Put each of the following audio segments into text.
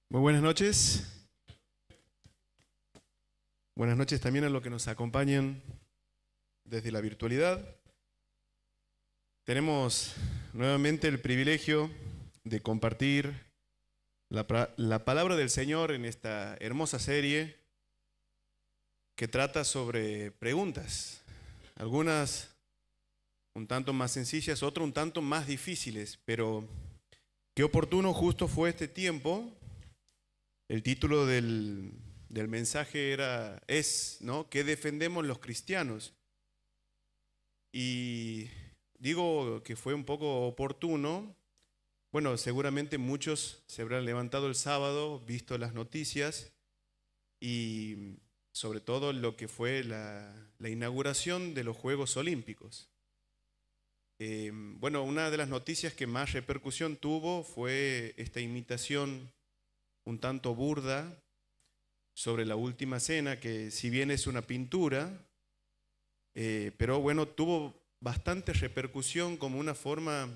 Muy buenas noches. Buenas noches también a los que nos acompañan desde la virtualidad. Tenemos nuevamente el privilegio de compartir la palabra del Señor en esta hermosa serie que trata sobre preguntas. Algunas un tanto más sencillas, otras un tanto más difíciles, pero qué oportuno justo fue este tiempo. El título del mensaje es, ¿no?, ¿qué defendemos los cristianos? Y digo que fue un poco oportuno. Bueno, seguramente muchos se habrán levantado el sábado, visto las noticias y sobre todo lo que fue la inauguración de los Juegos Olímpicos. Bueno, una de las noticias que más repercusión tuvo fue esta imitación un tanto burda sobre la Última Cena, que si bien es una pintura, pero bueno, tuvo bastante repercusión como una forma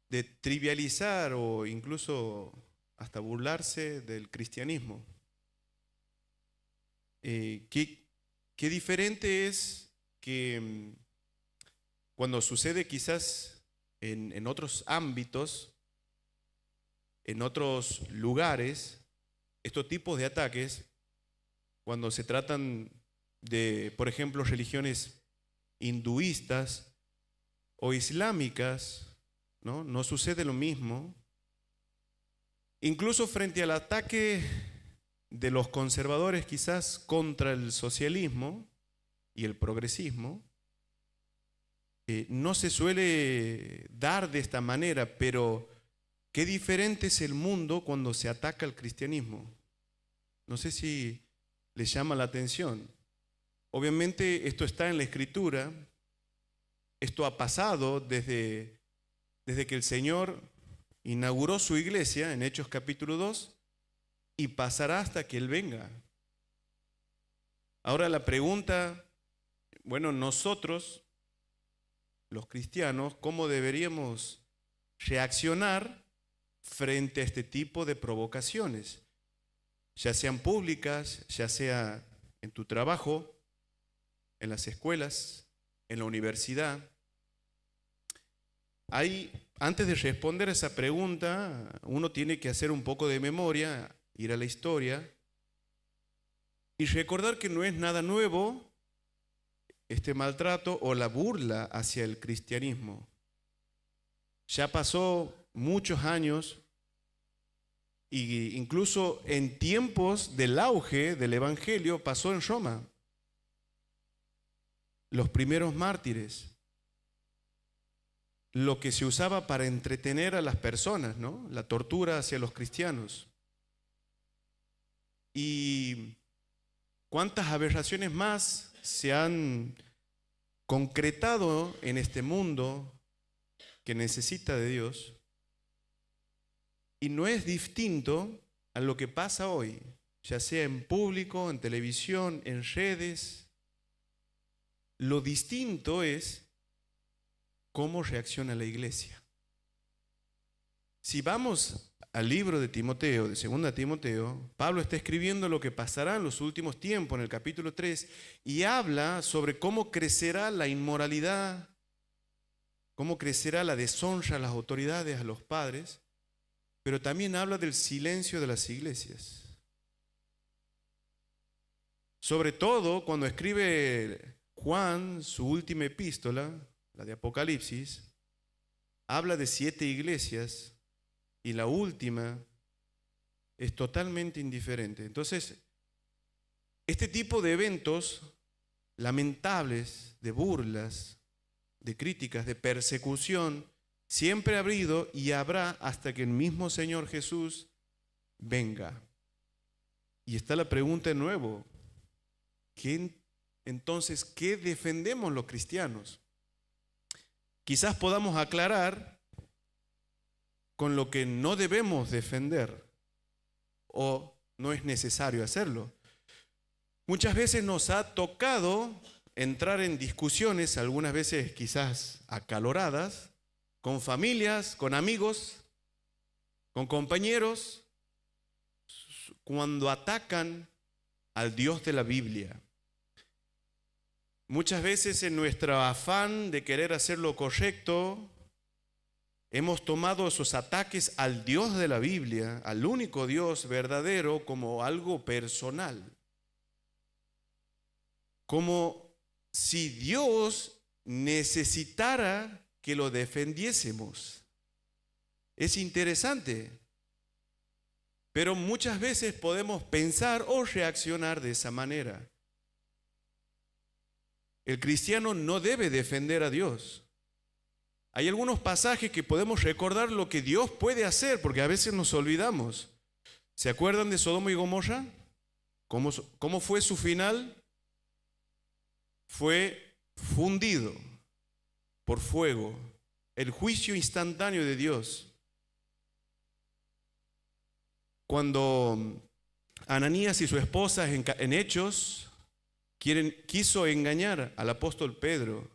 de trivializar o incluso hasta burlarse del cristianismo. Qué diferente es que cuando sucede quizás en otros ámbitos, en otros lugares, estos tipos de ataques, cuando se tratan de, por ejemplo, religiones hinduistas o islámicas, no sucede lo mismo. Incluso frente al ataque de los conservadores quizás contra el socialismo y el progresismo, no se suele dar de esta manera, pero qué diferente es el mundo cuando se ataca al cristianismo. No sé si les llama la atención. Obviamente esto está en la Escritura, esto ha pasado desde que el Señor inauguró su iglesia en Hechos capítulo 2 y pasará hasta que Él venga. Ahora la pregunta, bueno, nosotros, los cristianos, ¿cómo deberíamos reaccionar frente a este tipo de provocaciones? Ya sean públicas, ya sea en tu trabajo, en las escuelas, en la universidad. Antes de responder a esa pregunta, uno tiene que hacer un poco de memoria, ir a la historia y recordar que no es nada nuevo este maltrato o la burla hacia el cristianismo. Ya pasó muchos años e incluso en tiempos del auge del Evangelio pasó en Roma. Los primeros mártires, lo que se usaba para entretener a las personas, ¿no?, la tortura hacia los cristianos. Y cuántas aberraciones más se han concretado en este mundo que necesita de Dios. Y no es distinto a lo que pasa hoy, ya sea en público, en televisión, en redes. Lo distinto es cómo reacciona la iglesia. Si vamos al libro de Timoteo, de 2 Timoteo, Pablo está escribiendo lo que pasará en los últimos tiempos, en el capítulo 3, y habla sobre cómo crecerá la inmoralidad, cómo crecerá la deshonra a las autoridades, a los padres, pero también habla del silencio de las iglesias. Sobre todo cuando escribe Juan su última epístola, la de Apocalipsis, habla de 7 iglesias y la última es totalmente indiferente. Entonces, este tipo de eventos lamentables, de burlas, de críticas, de persecución, siempre ha habido y habrá hasta que el mismo Señor Jesús venga. Y está la pregunta de nuevo, entonces, ¿qué defendemos los cristianos? Quizás podamos aclarar con lo que no debemos defender o no es necesario hacerlo. Muchas veces nos ha tocado entrar en discusiones, algunas veces quizás acaloradas, con familias, con amigos, con compañeros, cuando atacan al Dios de la Biblia. Muchas veces en nuestro afán de querer hacer lo correcto, hemos tomado esos ataques al Dios de la Biblia, al único Dios verdadero, como algo personal. Como si Dios necesitara que lo defendiésemos. Es interesante, pero muchas veces podemos pensar o reaccionar de esa manera. El cristiano no debe defender a Dios. Hay algunos pasajes que podemos recordar lo que Dios puede hacer, porque a veces nos olvidamos. ¿Se acuerdan de Sodoma y Gomorra? ¿Cómo fue su final? Fue fundido por fuego, el juicio instantáneo de Dios. Cuando Ananías y su esposa en Hechos quiso engañar al apóstol Pedro,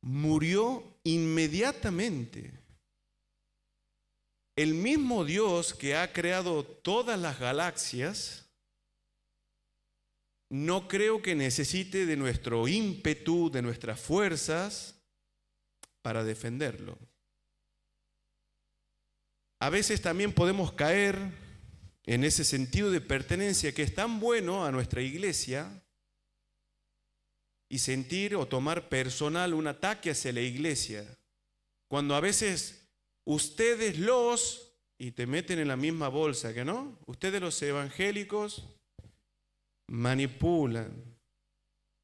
murió inmediatamente. El mismo Dios que ha creado todas las galaxias, no creo que necesite de nuestro ímpetu, de nuestras fuerzas para defenderlo. A veces también podemos caer en ese sentido de pertenencia que es tan bueno a nuestra iglesia y sentir o tomar personal un ataque hacia la iglesia, cuando a veces ustedes y te meten en la misma bolsa, ¿que no? Ustedes los evangélicos manipulan,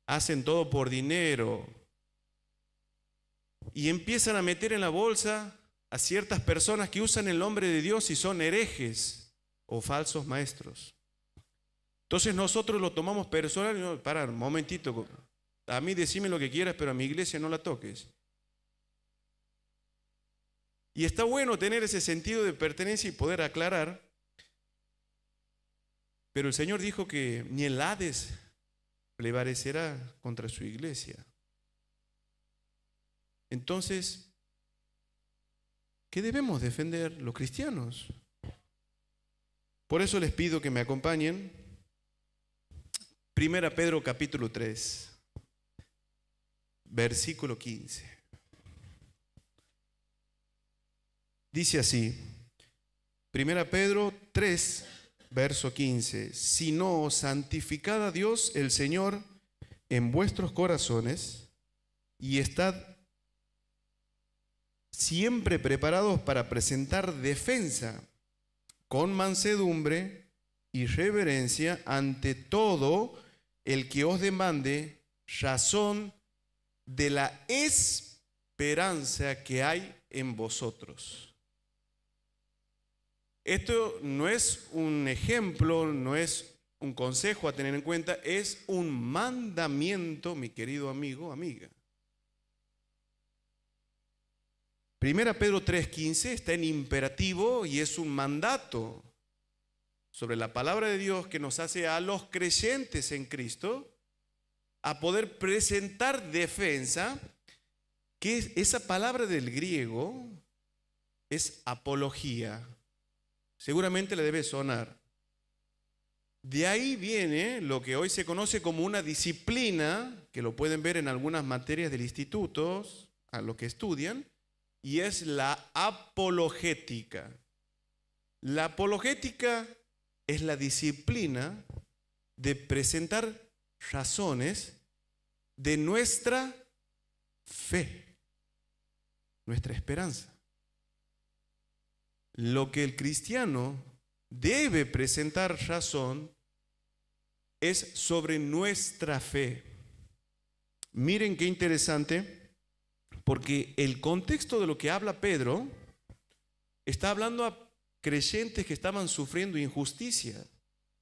hacen todo por dinero y empiezan a meter en la bolsa a ciertas personas que usan el nombre de Dios y son herejes o falsos maestros. Entonces nosotros lo tomamos personal y no, para un momentito, a mí decime lo que quieras, pero a mi iglesia no la toques. Y está bueno tener ese sentido de pertenencia y poder aclarar, pero el Señor dijo que ni el Hades prevalecerá contra su iglesia. Entonces, ¿qué debemos defender los cristianos? Por eso les pido que me acompañen. 1 Pedro capítulo 3, versículo 15. Dice así, 1 Pedro 3, verso 15. Sino santificad a Dios el Señor en vuestros corazones y estad siempre preparados para presentar defensa con mansedumbre y reverencia ante todo el que os demande razón de la esperanza que hay en vosotros. Esto no es un ejemplo, no es un consejo a tener en cuenta, es un mandamiento, mi querido amigo, amiga. 1 Pedro 3:15 está en imperativo y es un mandato sobre la palabra de Dios que nos hace a los creyentes en Cristo a poder presentar defensa, que esa palabra del griego es apología. Seguramente le debe sonar. De ahí viene lo que hoy se conoce como una disciplina, que lo pueden ver en algunas materias del instituto, a los que estudian, y es la apologética. La apologética es la disciplina de presentar razones de nuestra fe, nuestra esperanza. Lo que el cristiano debe presentar razón es sobre nuestra fe. Miren qué interesante, porque el contexto de lo que habla Pedro está hablando a creyentes que estaban sufriendo injusticia.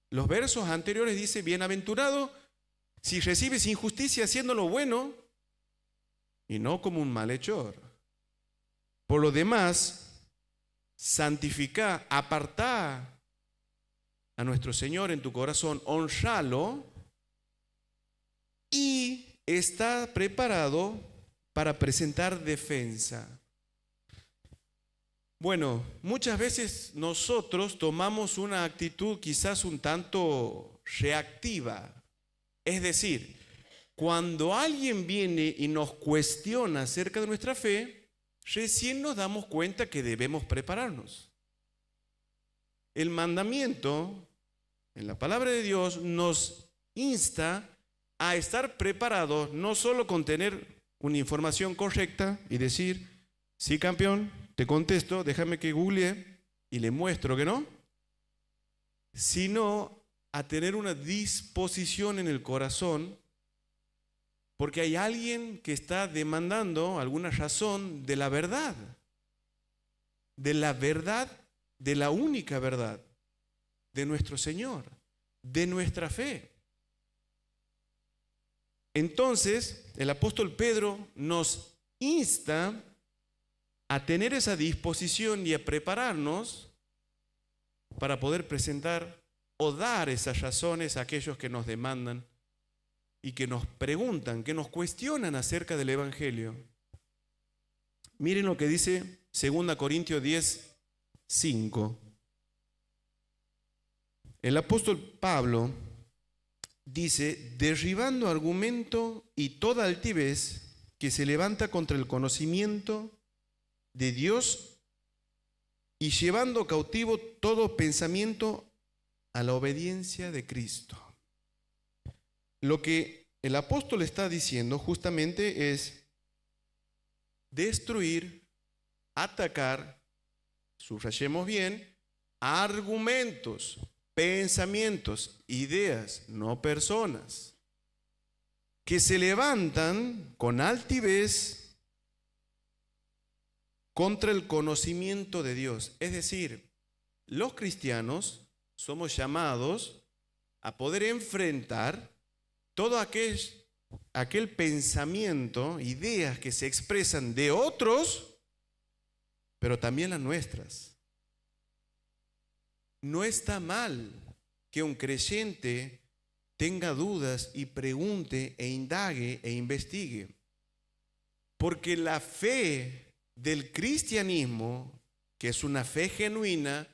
Los versos anteriores dice, bienaventurado si recibes injusticia haciendo lo bueno y no como un malhechor. Por lo demás, santificá, apartá a nuestro Señor en tu corazón, honralo y está preparado para presentar defensa. Bueno, muchas veces nosotros tomamos una actitud quizás un tanto reactiva. Es decir, cuando alguien viene y nos cuestiona acerca de nuestra fe, recién nos damos cuenta que debemos prepararnos. El mandamiento en la palabra de Dios nos insta a estar preparados, no solo con tener una información correcta y decir, sí, campeón, te contesto, déjame que googlee y le muestro que no, sino a tener una disposición en el corazón, porque hay alguien que está demandando alguna razón de la verdad, de la única verdad, de nuestro Señor, de nuestra fe. Entonces, el apóstol Pedro nos insta a tener esa disposición y a prepararnos para poder presentar o dar esas razones a aquellos que nos demandan y que nos preguntan, que nos cuestionan acerca del Evangelio. Miren lo que dice 2 Corintios 10, 5. El apóstol Pablo dice, derribando argumento y toda altivez que se levanta contra el conocimiento de Dios y llevando cautivo todo pensamiento a la obediencia de Cristo. Lo que el apóstol está diciendo justamente es destruir, atacar, subrayemos bien, argumentos, pensamientos, ideas, no personas, que se levantan con altivez contra el conocimiento de Dios. Es decir, los cristianos somos llamados a poder enfrentar todo aquel pensamiento, ideas que se expresan de otros, pero también las nuestras. No está mal que un creyente tenga dudas y pregunte e indague e investigue, porque la fe del cristianismo, que es una fe genuina,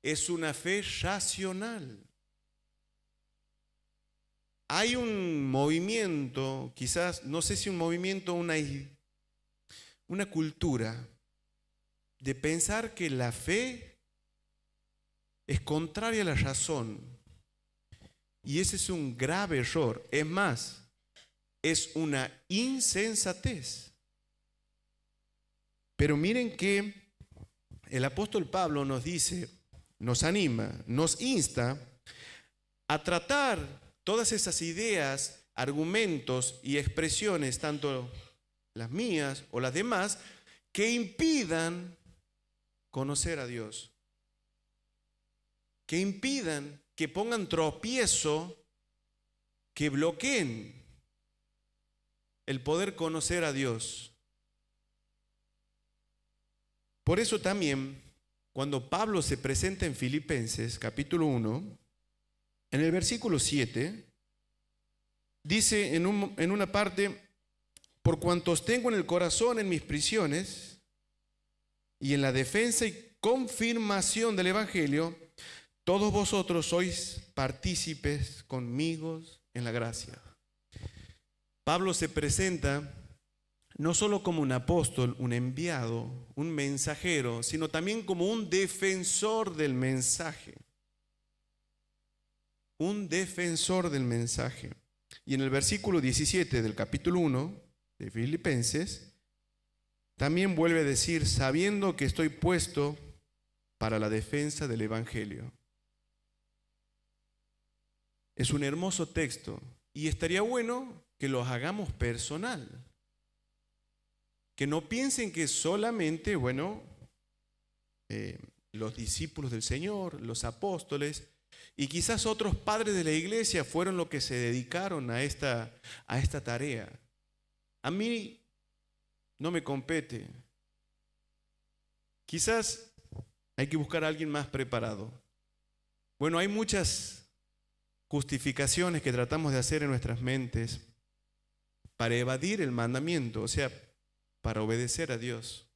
es una fe racional. Hay un movimiento, quizás, no sé si un movimiento, una cultura de pensar que la fe es contraria a la razón. Y ese es un grave error. Es más, es una insensatez. Pero miren que el apóstol Pablo nos dice, nos anima, nos insta a tratar todas esas ideas, argumentos y expresiones, tanto las mías o las demás, que impidan conocer a Dios, que impidan, que pongan tropiezo, que bloqueen el poder conocer a Dios. Por eso también, cuando Pablo se presenta en Filipenses, capítulo 1, en el versículo 7, dice en una parte, por cuantos tengo en el corazón en mis prisiones y en la defensa y confirmación del Evangelio, todos vosotros sois partícipes conmigo en la gracia. Pablo se presenta no solo como un apóstol, un enviado, un mensajero, sino también como un defensor del mensaje. Un defensor del mensaje. Y en el versículo 17 del capítulo 1 de Filipenses, también vuelve a decir, sabiendo que estoy puesto para la defensa del Evangelio. Es un hermoso texto y estaría bueno que lo hagamos personal. Que no piensen que solamente, los discípulos del Señor, los apóstoles y quizás otros padres de la iglesia fueron los que se dedicaron a esta tarea. A mí no me compete. Quizás hay que buscar a alguien más preparado. Bueno, hay muchas justificaciones que tratamos de hacer en nuestras mentes para evadir el mandamiento, o sea, para obedecer a Dios.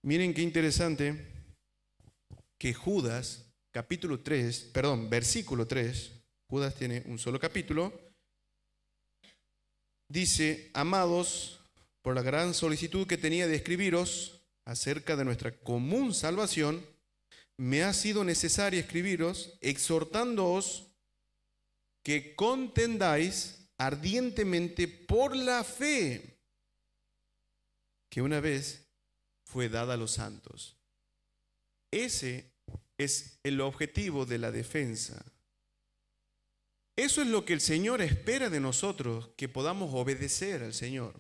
Miren qué interesante que Judas, versículo 3, Judas tiene un solo capítulo, dice: amados, por la gran solicitud que tenía de escribiros acerca de nuestra común salvación, me ha sido necesario escribiros exhortándoos que contendáis ardientemente por la fe que una vez fue dada a los santos. Ese es el objetivo de la defensa. Eso es lo que el Señor espera de nosotros, que podamos obedecer al Señor.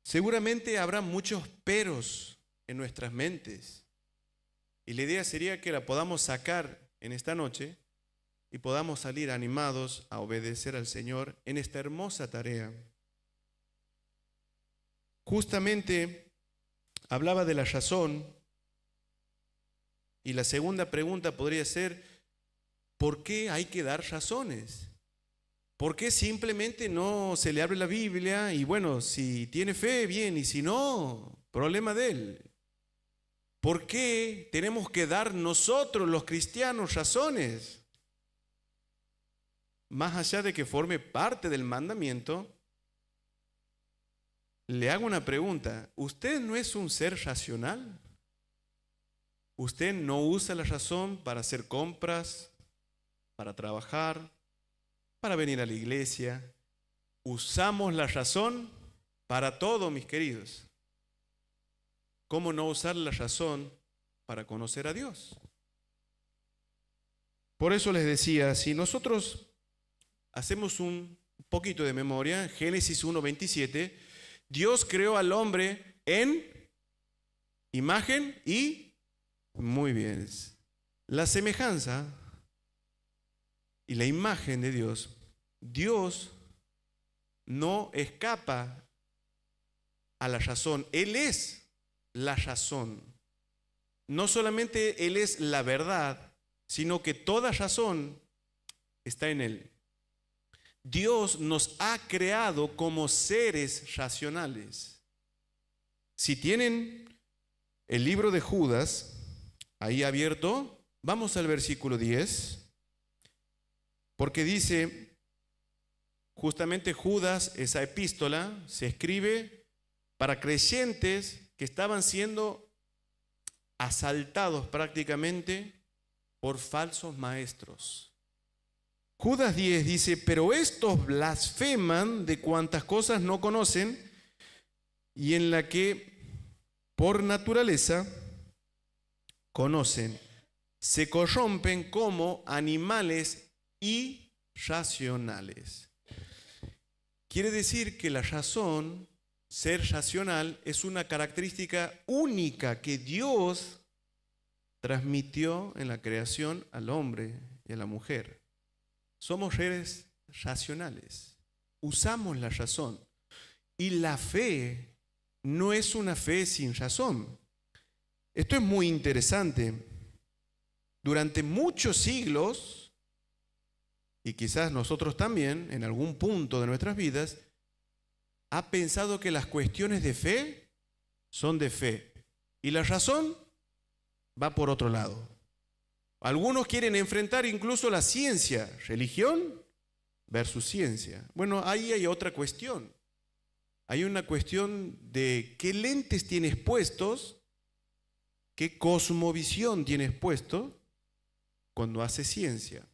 Seguramente habrá muchos peros en nuestras mentes, y la idea sería que la podamos sacar en esta noche y podamos salir animados a obedecer al Señor en esta hermosa tarea. Justamente hablaba de la razón, y la segunda pregunta podría ser: ¿por qué hay que dar razones? ¿Por qué simplemente no se le abre la Biblia y bueno, si tiene fe, bien, y si no, problema de él? ¿Por qué tenemos que dar nosotros los cristianos razones? Más allá de que forme parte del mandamiento, le hago una pregunta: ¿usted no es un ser racional? ¿Usted no usa la razón para hacer compras, para trabajar, para venir a la iglesia? Usamos la razón para todo, mis queridos. ¿Cómo no usar la razón para conocer a Dios? Por eso les decía, si nosotros hacemos un poquito de memoria, Génesis 1:27, Dios creó al hombre en imagen y, muy bien, la semejanza y la imagen de Dios. Dios no escapa a la razón. Él es la razón. No solamente Él es la verdad, sino que toda razón está en Él. Dios nos ha creado como seres racionales. Si tienen el libro de Judas ahí abierto, vamos al versículo 10. Porque dice, justamente Judas, esa epístola se escribe para creyentes que estaban siendo asaltados prácticamente por falsos maestros. Judas 10 dice: pero estos blasfeman de cuantas cosas no conocen, y en la que por naturaleza conocen, se corrompen como animales irracionales. Quiere decir que la razón, ser racional, es una característica única que Dios transmitió en la creación al hombre y a la mujer. Somos seres racionales, usamos la razón, y la fe no es una fe sin razón. Esto es muy interesante. Durante muchos siglos, y quizás nosotros también, en algún punto de nuestras vidas, ha pensado que las cuestiones de fe son de fe y la razón va por otro lado. Algunos quieren enfrentar incluso la ciencia, religión versus ciencia. Bueno, ahí hay otra cuestión. Hay una cuestión de qué lentes tienes puestos, qué cosmovisión tienes puesto cuando haces ciencia.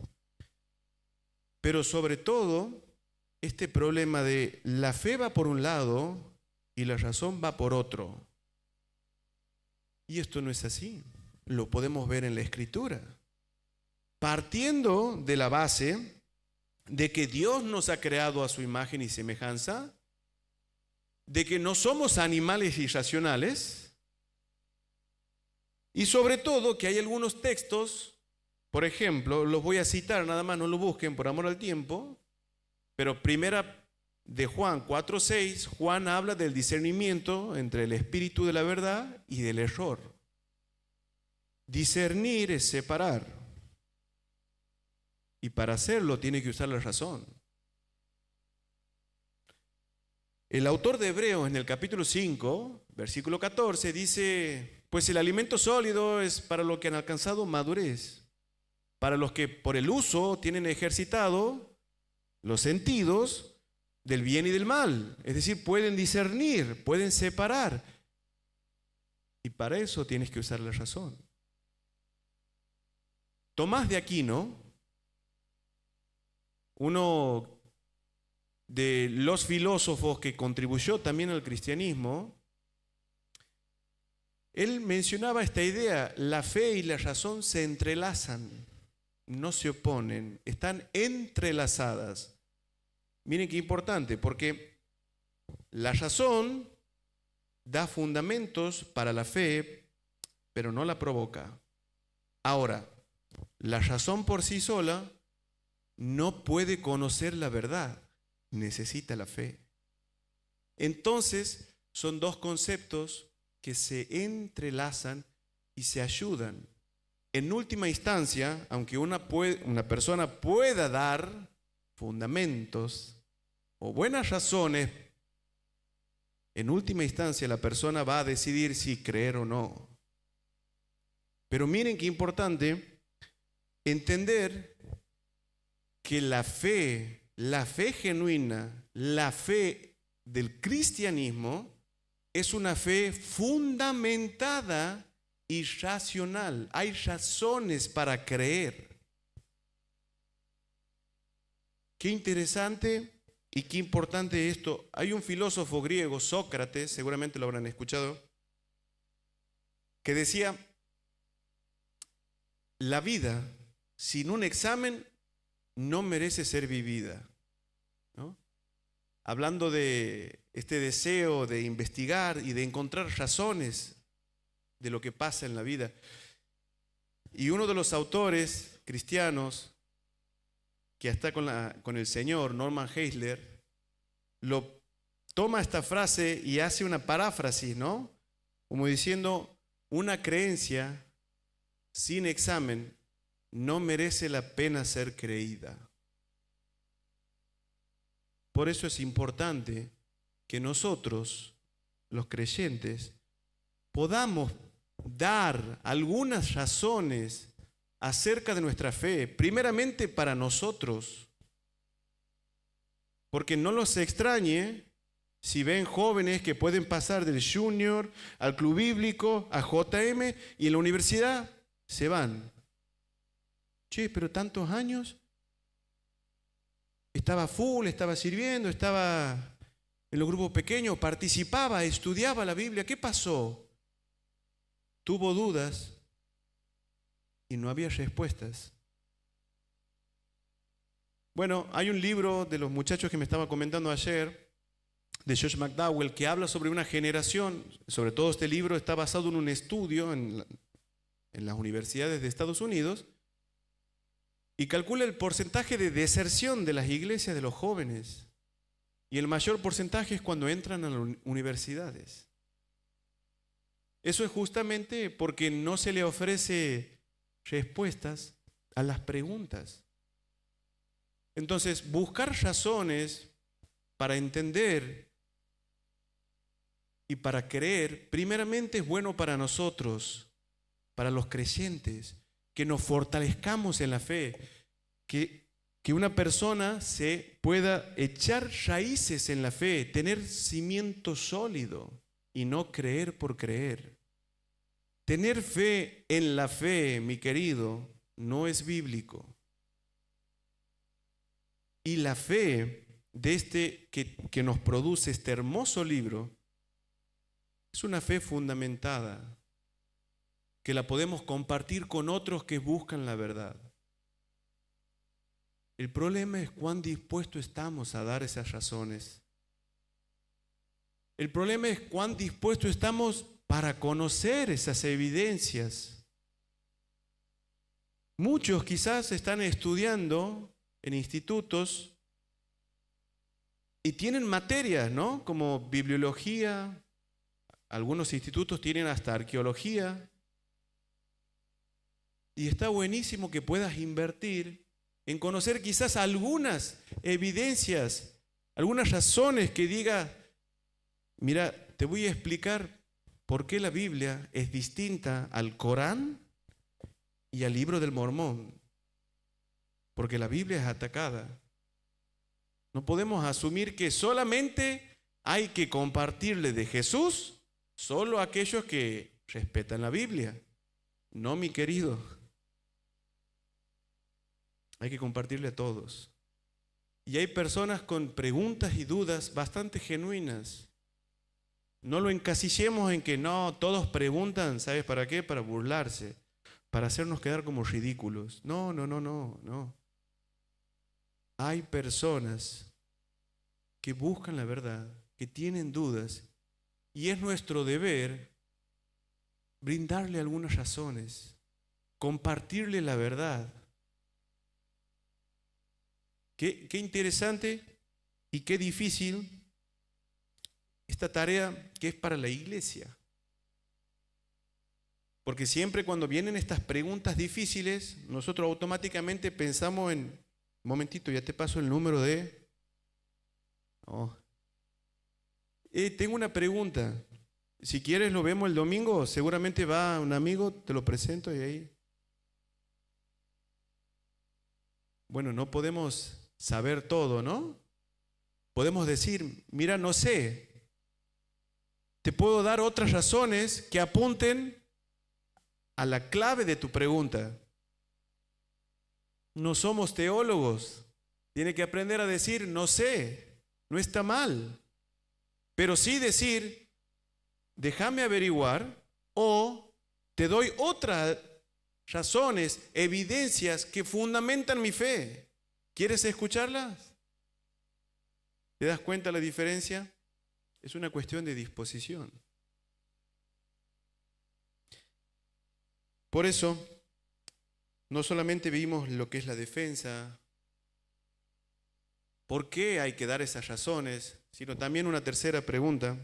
Pero sobre todo, este problema de la fe va por un lado y la razón va por otro. Y esto no es así. Lo podemos ver en la Escritura. Partiendo de la base de que Dios nos ha creado a su imagen y semejanza, de que no somos animales irracionales, y sobre todo que hay algunos textos, por ejemplo, los voy a citar, nada más no lo busquen por amor al tiempo, pero primera de Juan 4:6, Juan habla del discernimiento entre el espíritu de la verdad y del error. Discernir es separar, y para hacerlo tiene que usar la razón. El autor de Hebreos en el capítulo 5, versículo 14, dice, pues el alimento sólido es para los que han alcanzado madurez, para los que por el uso tienen ejercitado los sentidos del bien y del mal. Es decir, pueden discernir, pueden separar. Y para eso tienes que usar la razón. Tomás de Aquino, uno de los filósofos que contribuyó también al cristianismo, él mencionaba esta idea: la fe y la razón se entrelazan, no se oponen, están entrelazadas. Miren qué importante, porque la razón da fundamentos para la fe, pero no la provoca. Ahora, la razón por sí sola no puede conocer la verdad, necesita la fe. Entonces, son dos conceptos que se entrelazan y se ayudan. En última instancia, aunque una persona pueda dar fundamentos o buenas razones, en última instancia la persona va a decidir si creer o no. Pero miren qué importante entender que la fe genuina, la fe del cristianismo, es una fe fundamentada y racional. Hay razones para creer. Qué interesante y qué importante esto. Hay un filósofo griego, Sócrates, seguramente lo habrán escuchado, que decía: la vida sin un examen no merece ser vivida, ¿no? Hablando de este deseo de investigar y de encontrar razones de lo que pasa en la vida. Y uno de los autores cristianos que está con el Señor, Norman Geisler, lo toma esta frase y hace una paráfrasis, ¿no? Como diciendo, una creencia sin examen no merece la pena ser creída. Por eso es importante que nosotros, los creyentes, podamos dar algunas razones acerca de nuestra fe, primeramente para nosotros, porque no los extrañe si ven jóvenes que pueden pasar del junior al club bíblico, a JM, y en la universidad se van. Che, pero tantos años, estaba full, estaba sirviendo, estaba en los grupos pequeños, participaba, estudiaba la Biblia. ¿Qué pasó? Tuvo dudas y no había respuestas. Bueno, hay un libro de los muchachos que me estaba comentando ayer, de Josh McDowell, que habla sobre una generación. Sobre todo este libro está basado en un estudio en las universidades de Estados Unidos, y calcula el porcentaje de deserción de las iglesias de los jóvenes. Y el mayor porcentaje es cuando entran a las universidades. Eso es justamente porque no se le ofrece respuestas a las preguntas. Entonces, buscar razones para entender y para creer, primeramente es bueno para nosotros, para los creyentes, que nos fortalezcamos en la fe, que una persona se pueda echar raíces en la fe, tener cimiento sólido y no creer por creer. Tener fe en la fe, mi querido, no es bíblico. Y la fe de que nos produce este hermoso libro es una fe fundamentada, que la podemos compartir con otros que buscan la verdad. El problema es cuán dispuestos estamos a dar esas razones. El problema es cuán dispuestos estamos para conocer esas evidencias. Muchos quizás están estudiando en institutos y tienen materias, ¿no? Como bibliología, algunos institutos tienen hasta arqueología. Y está buenísimo que puedas invertir en conocer quizás algunas evidencias, algunas razones que diga Mira, te voy a explicar por qué la Biblia es distinta al Corán y al Libro del Mormón. Porque la Biblia es atacada. No podemos asumir que solamente hay que compartirle de Jesús solo a aquellos que respetan la Biblia. No, mi querido. Hay que compartirle a todos. Y hay personas con preguntas y dudas bastante genuinas. No lo encasillemos en que no, todos preguntan, ¿sabes para qué? Para burlarse, para hacernos quedar como ridículos. No, no, no, no, no. Hay personas que buscan la verdad, que tienen dudas, y es nuestro deber brindarle algunas razones, compartirle la verdad. Qué interesante y qué difícil esta tarea que es para la iglesia. Porque siempre cuando vienen estas preguntas difíciles, nosotros automáticamente pensamos en, un momentito, ya te paso el número de... Oh. Tengo una pregunta. Si quieres lo vemos el domingo, seguramente va un amigo, te lo presento y ahí. Bueno, no podemos saber todo, ¿no? Podemos decir, mira, no sé, te puedo dar otras razones que apunten a la clave de tu pregunta. No somos teólogos. Tiene que aprender a decir, no sé, no está mal. Pero sí decir, déjame averiguar o te doy otras razones, evidencias que fundamentan mi fe. ¿Quieres escucharlas? ¿Te das cuenta la diferencia? Es una cuestión de disposición. Por eso, no solamente vimos lo que es la defensa, por qué hay que dar esas razones, sino también una tercera pregunta,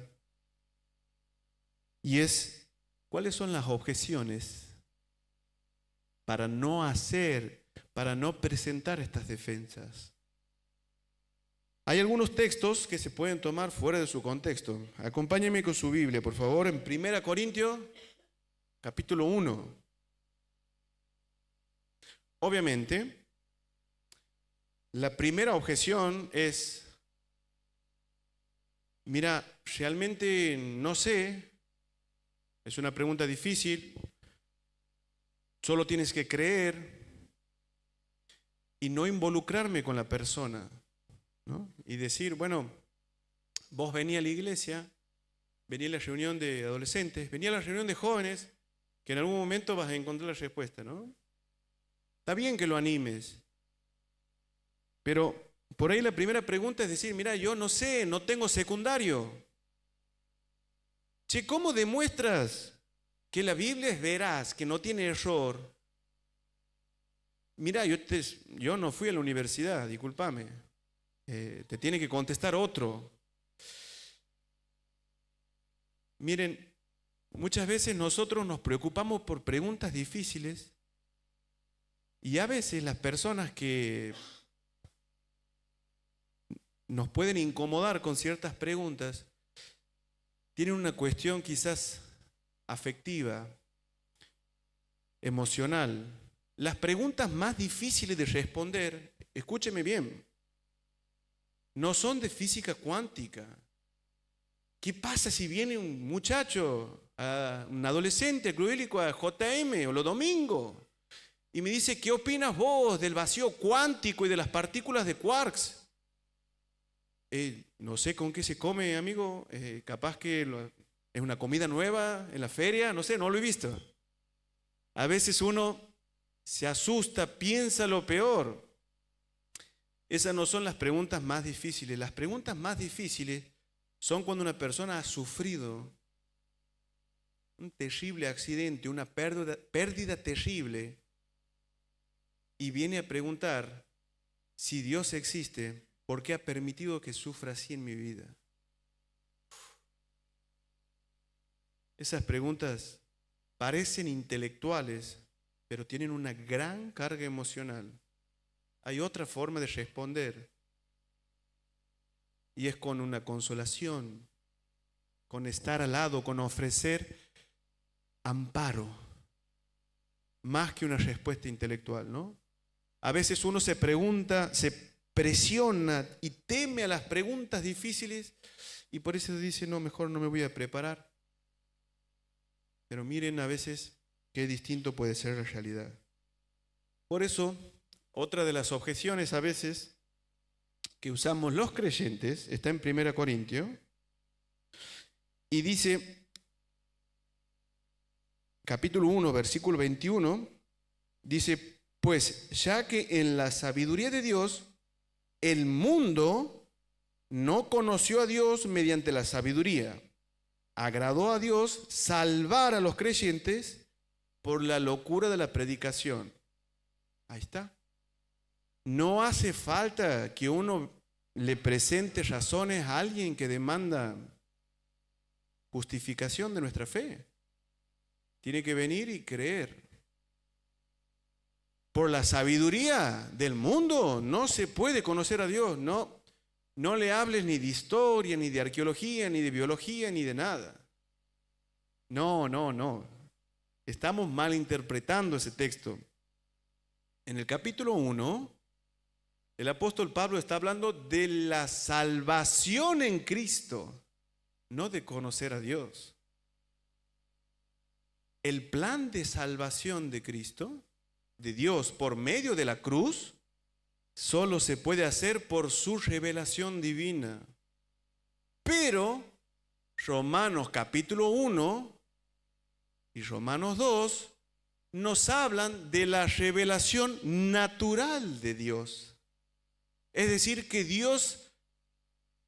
y es, ¿cuáles son las objeciones para no hacer, para no presentar estas defensas? Hay algunos textos que se pueden tomar fuera de su contexto. Acompáñenme con su Biblia, por favor, en 1 Corintios, capítulo 1. Obviamente, la primera objeción es, mira, realmente no sé, es una pregunta difícil, solo tienes que creer y no involucrarme con la persona, ¿no? Y decir, bueno, vos venís a la iglesia, venís a la reunión de adolescentes, venís a la reunión de jóvenes, que en algún momento vas a encontrar la respuesta, ¿no? Está bien que lo animes, pero por ahí la primera pregunta es decir, mira, yo no sé, no tengo secundario. Che, ¿cómo demuestras que la Biblia es veraz, que no tiene error? Mira, yo no fui a la universidad, discúlpame. Te tiene que contestar otro. Miren, muchas veces nosotros nos preocupamos por preguntas difíciles y a veces las personas que nos pueden incomodar con ciertas preguntas tienen una cuestión quizás afectiva, emocional. Las preguntas más difíciles de responder, escúcheme bien, no son de física cuántica. ¿Qué pasa si viene un muchacho, un adolescente académico a JM o los domingos y me dice, ¿qué opinas vos del vacío cuántico y de las partículas de quarks? No sé con qué se come, amigo, capaz que es una comida nueva en la feria, no sé, no lo he visto. A veces uno se asusta, piensa lo peor. Esas no son las preguntas más difíciles. Las preguntas más difíciles son cuando una persona ha sufrido un terrible accidente, una pérdida terrible, y viene a preguntar si Dios existe, ¿por qué ha permitido que sufra así en mi vida? Esas preguntas parecen intelectuales, pero tienen una gran carga emocional. Hay otra forma de responder, y es con una consolación, con estar al lado, con ofrecer amparo, más que una respuesta intelectual, ¿no? A veces uno se pregunta, se presiona y teme a las preguntas difíciles y por eso dice, no, mejor no me voy a preparar. Pero miren a veces qué distinto puede ser la realidad. Por eso, otra de las objeciones a veces que usamos los creyentes está en 1 Corintios y dice, capítulo 1, versículo 21, dice, pues ya que en la sabiduría de Dios el mundo no conoció a Dios mediante la sabiduría, agradó a Dios salvar a los creyentes por la locura de la predicación. Ahí está. No hace falta que uno le presente razones a alguien que demanda justificación de nuestra fe. Tiene que venir y creer. Por la sabiduría del mundo no se puede conocer a Dios. No le hables ni de historia, ni de arqueología, ni de biología, ni de nada. No. Estamos malinterpretando ese texto. En el capítulo 1, el apóstol Pablo está hablando de la salvación en Cristo, no de conocer a Dios. El plan de salvación de Cristo, de Dios por medio de la cruz, solo se puede hacer por su revelación divina. Pero Romanos capítulo 1 y Romanos 2 nos hablan de la revelación natural de Dios. Es decir, que Dios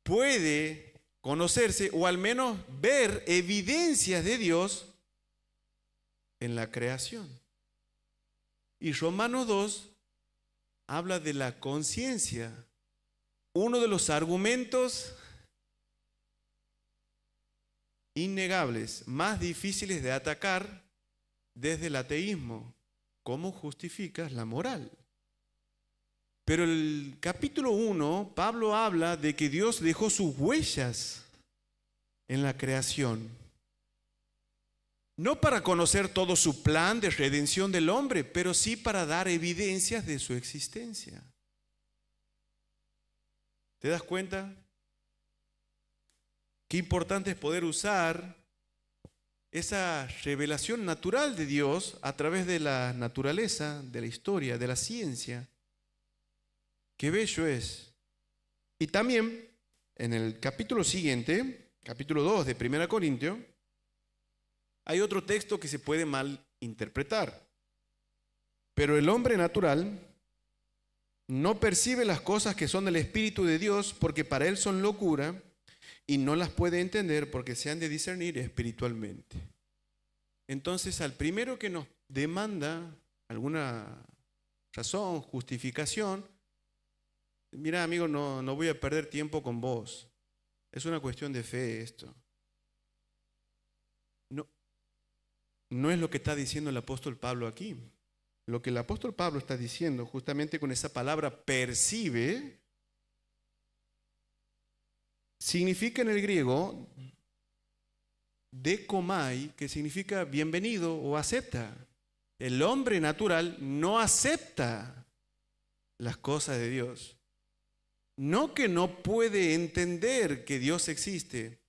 puede conocerse o al menos ver evidencias de Dios en la creación. Y Romanos 2 habla de la conciencia. Uno de los argumentos innegables, más difíciles de atacar desde el ateísmo. ¿Cómo justificas la moral? Pero el capítulo 1, Pablo habla de que Dios dejó sus huellas en la creación. No para conocer todo su plan de redención del hombre, pero sí para dar evidencias de su existencia. ¿Te das cuenta? Qué importante es poder usar esa revelación natural de Dios a través de la naturaleza, de la historia, de la ciencia. Qué bello es. Y también en el capítulo siguiente, capítulo 2 de 1 Corintios, hay otro texto que se puede mal interpretar. Pero el hombre natural no percibe las cosas que son del Espíritu de Dios porque para él son locura y no las puede entender porque se han de discernir espiritualmente. Entonces, al primero que nos demanda alguna razón, justificación, mira, amigo, no voy a perder tiempo con vos. Es una cuestión de fe esto. No es lo que está diciendo el apóstol Pablo aquí. Lo que el apóstol Pablo está diciendo justamente con esa palabra percibe, significa en el griego dekomai, que significa bienvenido o acepta. El hombre natural no acepta las cosas de Dios. No que no puede entender que Dios existe,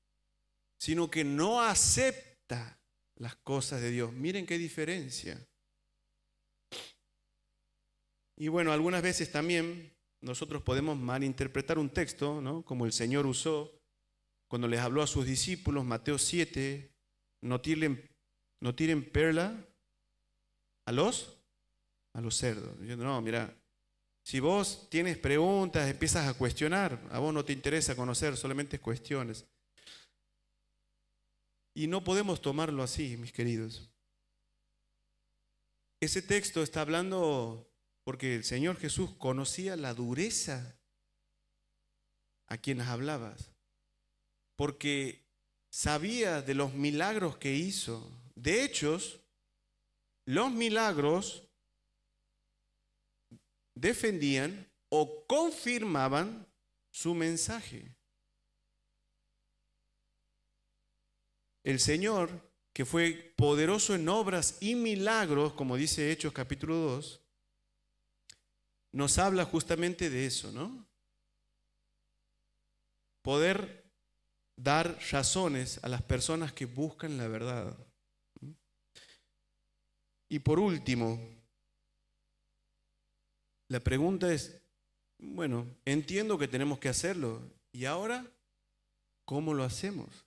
sino que no acepta las cosas de Dios. Miren qué diferencia. Y bueno, algunas veces también nosotros podemos malinterpretar un texto, ¿no? Como el Señor usó cuando les habló a sus discípulos, Mateo 7, no tiren perla a los cerdos. Diciendo, no, mira, si vos tienes preguntas, empiezas a cuestionar, a vos no te interesa conocer, solamente cuestiones. Y no podemos tomarlo así, mis queridos. Ese texto está hablando porque el Señor Jesús conocía la dureza a quienes hablabas, porque sabía de los milagros que hizo. De hecho, los milagros defendían o confirmaban su mensaje. El Señor, que fue poderoso en obras y milagros, como dice Hechos capítulo 2, nos habla justamente de eso, ¿no? Poder dar razones a las personas que buscan la verdad. Y por último, la pregunta es, bueno, entiendo que tenemos que hacerlo. ¿Y ahora cómo lo hacemos?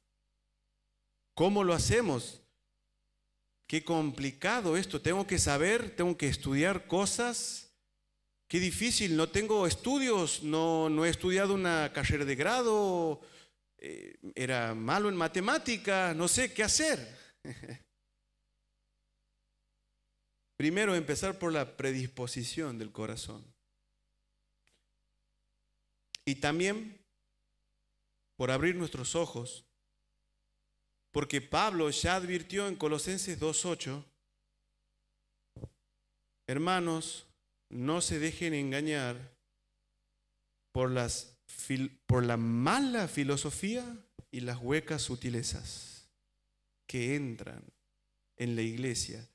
¿Cómo lo hacemos? Qué complicado esto. Tengo que saber, tengo que estudiar cosas. Qué difícil. No tengo estudios, no he estudiado una carrera de grado. Era malo en matemáticas, no sé qué hacer. Primero, empezar por la predisposición del corazón. Y también por abrir nuestros ojos. Porque Pablo ya advirtió en Colosenses 2:8, hermanos, no se dejen engañar por la mala filosofía y las huecas sutilezas que entran en la iglesia.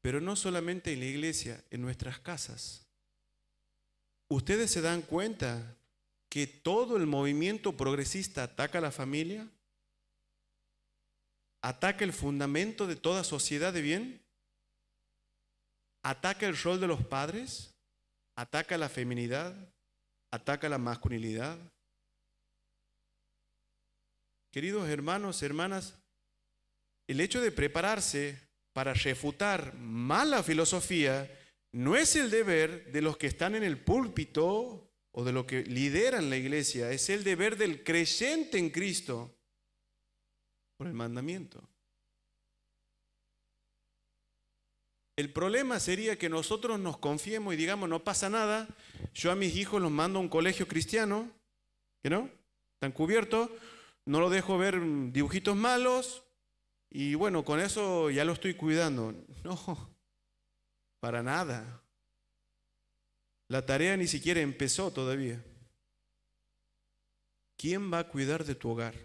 Pero no solamente en la iglesia, en nuestras casas. ¿Ustedes se dan cuenta que todo el movimiento progresista ataca a la familia? ¿Ataca el fundamento de toda sociedad de bien? ¿Ataca el rol de los padres? ¿Ataca la feminidad? ¿Ataca la masculinidad? Queridos hermanos, hermanas, el hecho de prepararse para refutar mala filosofía no es el deber de los que están en el púlpito o de los que lideran la iglesia, es el deber del creyente en Cristo por el mandamiento. El problema sería que nosotros nos confiemos y digamos, no pasa nada, yo a mis hijos los mando a un colegio cristiano, ¿que no? Están cubiertos, no los dejo ver dibujitos malos y bueno, con eso ya lo estoy cuidando. No, para nada. La tarea ni siquiera empezó todavía. ¿Quién va a cuidar de tu hogar?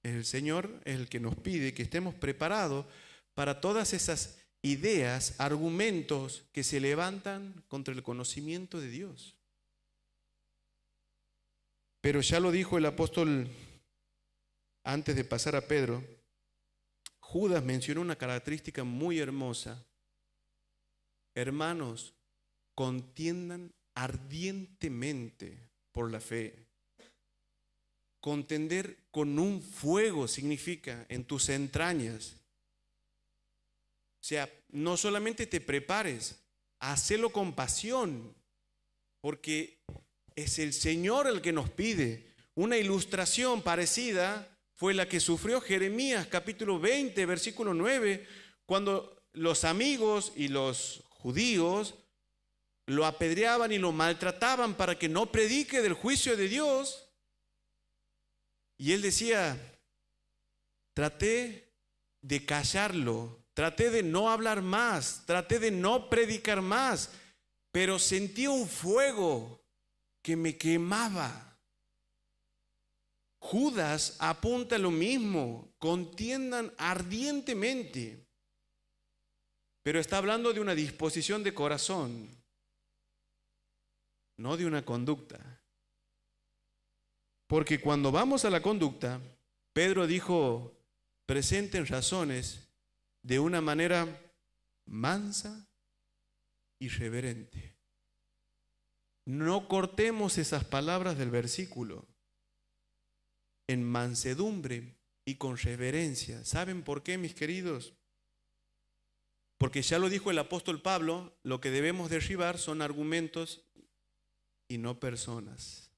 El Señor es el que nos pide que estemos preparados para todas esas ideas, argumentos que se levantan contra el conocimiento de Dios. Pero ya lo dijo el apóstol antes de pasar a Pedro. Judas mencionó una característica muy hermosa. Hermanos, contiendan ardientemente por la fe. Contender con un fuego significa en tus entrañas. O sea, no solamente te prepares, hacelo con pasión, porque es el Señor el que nos pide. Una ilustración parecida fue la que sufrió Jeremías capítulo 20, versículo 9, cuando los amigos y los judíos lo apedreaban y lo maltrataban para que no predique del juicio de Dios. Y él decía, traté de callarlo, traté de no hablar más, traté de no predicar más, pero sentí un fuego que me quemaba. Judas apunta lo mismo, contiendan ardientemente, pero está hablando de una disposición de corazón, no de una conducta. Porque cuando vamos a la conducta, Pedro dijo, presenten razones de una manera mansa y reverente. No cortemos esas palabras del versículo. En mansedumbre y con reverencia. ¿Saben por qué, mis queridos? Porque ya lo dijo el apóstol Pablo, lo que debemos derribar son argumentos y no personas.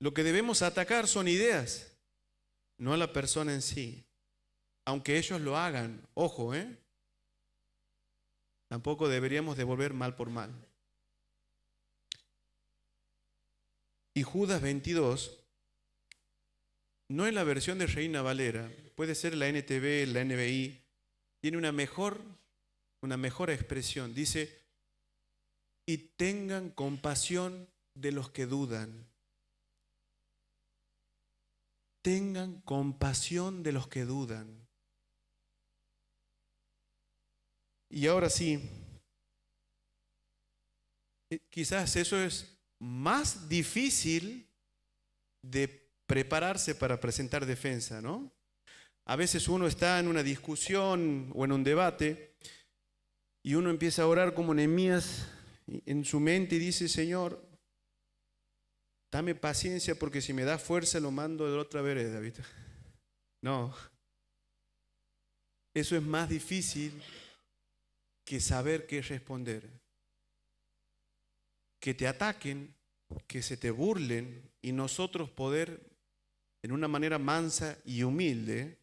Lo que debemos atacar son ideas, no a la persona en sí. Aunque ellos lo hagan, ojo, tampoco deberíamos devolver mal por mal. Y Judas 22, no es la versión de Reina Valera, puede ser la NTV, la NBI, tiene una mejor expresión. Dice, y tengan compasión de los que dudan. tengan compasión de los que dudan. Y ahora sí, quizás eso es más difícil de prepararse para presentar defensa, ¿no? A veces uno está en una discusión o en un debate y uno empieza a orar como Nehemías en su mente y dice: Señor, dame paciencia, porque si me da fuerza lo mando de la otra vereda, ¿viste? No, eso es más difícil que saber qué responder. Que te ataquen, que se te burlen y nosotros poder, en una manera mansa y humilde,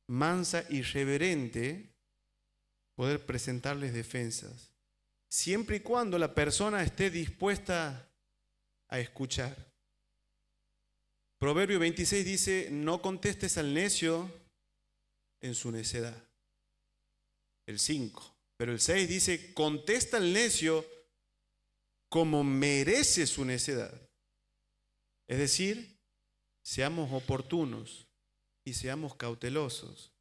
mansa y reverente, poder presentarles defensas, siempre y cuando la persona esté dispuesta a escuchar. Proverbio 26 dice: no contestes al necio en su necedad. El 5. Pero el 6 dice: contesta al necio como merece su necedad. Es decir, seamos oportunos y seamos cautelosos.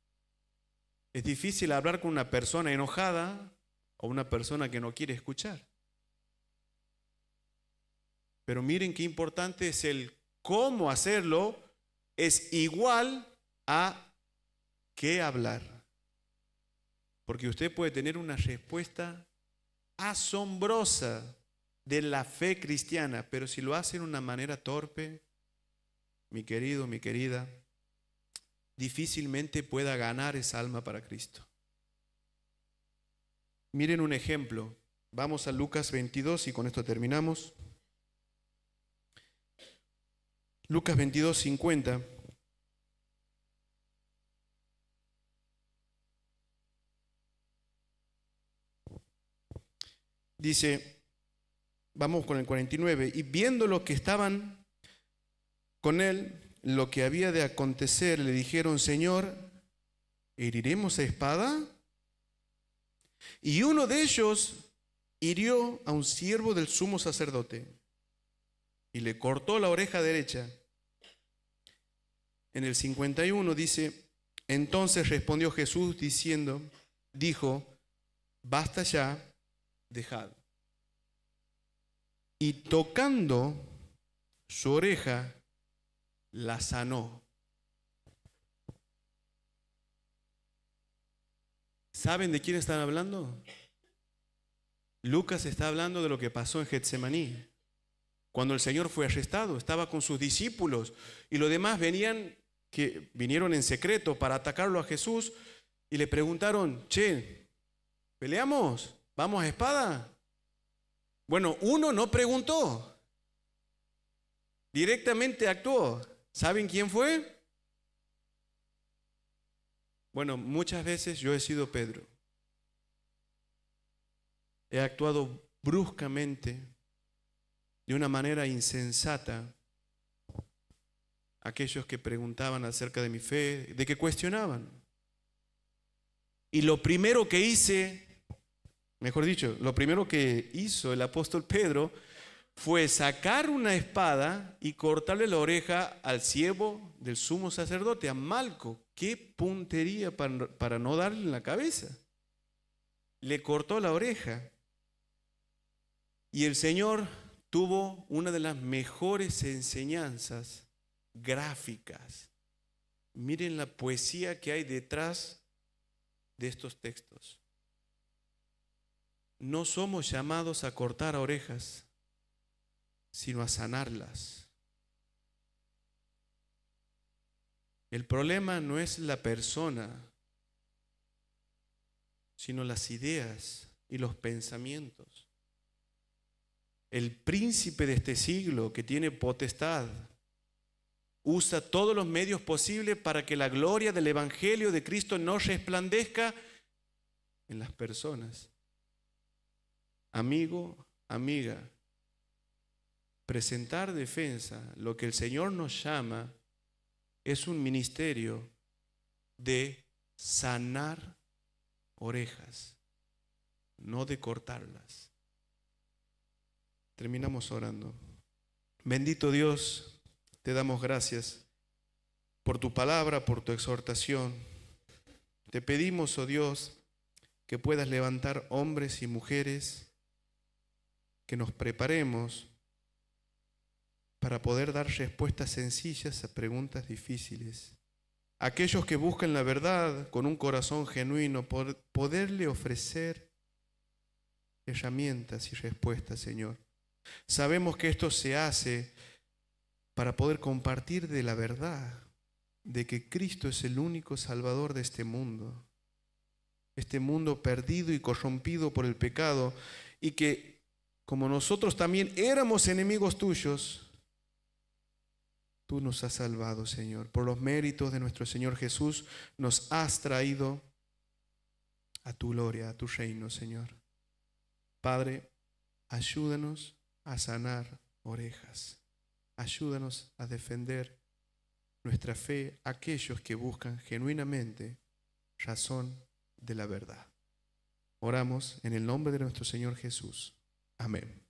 Es difícil hablar con una persona enojada o una persona que no quiere escuchar. Pero miren qué importante es el cómo hacerlo, es igual a qué hablar. Porque usted puede tener una respuesta asombrosa de la fe cristiana, pero si lo hace de una manera torpe, mi querido, mi querida, difícilmente pueda ganar esa alma para Cristo. Miren un ejemplo. Vamos a Lucas 22 y con esto terminamos. Lucas 22, 50. Dice, vamos con el 49, y viendo lo que estaban con él, lo que había de acontecer, le dijeron: Señor, ¿heriremos a espada? Y uno de ellos hirió a un siervo del sumo sacerdote y le cortó la oreja derecha. En el 51 dice: entonces respondió Jesús dijo: basta ya, dejad. Y tocando su oreja, la sanó. ¿Saben de quién están hablando? Lucas está hablando de lo que pasó en Getsemaní. Cuando el Señor fue arrestado, estaba con sus discípulos y los demás vinieron en secreto para atacarlo a Jesús y le preguntaron: che, ¿peleamos? ¿Vamos a espada? Bueno, uno no preguntó, directamente actuó. ¿Saben quién fue? Bueno, muchas veces yo he sido Pedro. He actuado bruscamente, de una manera insensata, aquellos que preguntaban acerca de mi fe, de que cuestionaban. Y lo primero que hizo el apóstol Pedro fue sacar una espada y cortarle la oreja al siervo del sumo sacerdote, a Malco. ¡Qué puntería para no darle en la cabeza! Le cortó la oreja. Y el Señor tuvo una de las mejores enseñanzas gráficas. Miren la poesía que hay detrás de estos textos. No somos llamados a cortar orejas, sino a sanarlas. El problema no es la persona, sino las ideas y los pensamientos. El príncipe de este siglo, que tiene potestad, usa todos los medios posibles para que la gloria del Evangelio de Cristo no resplandezca en las personas. Amigo, amiga, presentar defensa, lo que el Señor nos llama, es un ministerio de sanar orejas, no de cortarlas. Terminamos orando. Bendito Dios, te damos gracias por tu palabra, por tu exhortación. Te pedimos, oh Dios, que puedas levantar hombres y mujeres, que nos preparemos para poder dar respuestas sencillas a preguntas difíciles. Aquellos que buscan la verdad con un corazón genuino, poderle ofrecer herramientas y respuestas, Señor. Sabemos que esto se hace para poder compartir de la verdad, de que Cristo es el único Salvador de este mundo perdido y corrompido por el pecado, y que como nosotros también éramos enemigos tuyos, tú nos has salvado, Señor. Por los méritos de nuestro Señor Jesús, nos has traído a tu gloria, a tu reino, Señor. Padre, ayúdanos a sanar orejas. Ayúdanos a defender nuestra fe a aquellos que buscan genuinamente razón de la verdad. Oramos en el nombre de nuestro Señor Jesús. Amén.